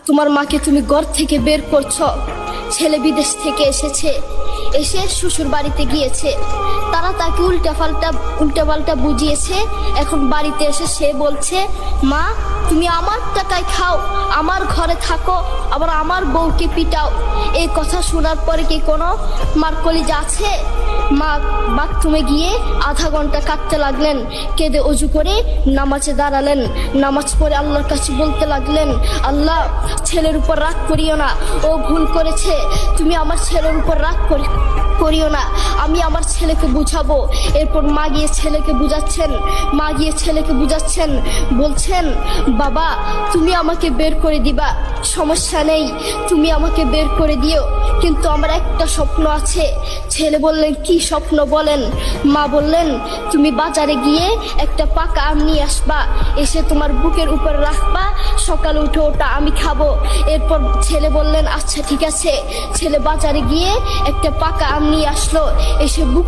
তোমার মাকে তুমি ঘর থেকে বের করছো। ছেলে বিদেশ থেকে এসে শ্বশুর বাড়িতে গিয়েছে, তারা তাকে উল্টাপাল্টা বুঝিয়েছে। এখন বাড়িতে এসে সে বলছে, মা তুমি আমার টাকায় খাও, আমার ঘরে থাকো, আবার আমার বউকে পিটাও। এই কথা শোনার পরে কি কোনো মার কলিজা আছে? মা বাথরুমে গিয়ে আধা ঘন্টা কাটতে লাগলেন, কেঁদে অজু করে নামাজে দাঁড়ালেন। নামাজ পড়ে আল্লাহর কাছে বলতে লাগলেন, আল্লাহ ছেলের উপর রাগ করিও না, ও ভুল করেছে, তুমি আমার ছেলের উপর রাগ করিও না, আমি আমার ছেলেকে বুঝাবো। এরপর মা গিয়ে ছেলেকে বুঝাচ্ছেন, বলছেন, বাবা তুমি আমাকে বের করে দিবা, সমস্যা নেই, তুমি আমাকে বের করে দিও, কিন্তু আমার একটা স্বপ্ন আছে। ছেলে বললেন, কি স্বপ্ন বলেন? মা বললেন, তুমি বাজারে গিয়ে একটা পাকা আম নিয়ে আসবা, এসে তোমার বুকের উপর রাখবা, সকালে উঠে ওটা আমি খাবো। এরপর ছেলে বললেন, আচ্ছা ঠিক আছে। ছেলে বাজারে গিয়ে একটা পাকা আম নিয়ে আসলো, এসে বুকে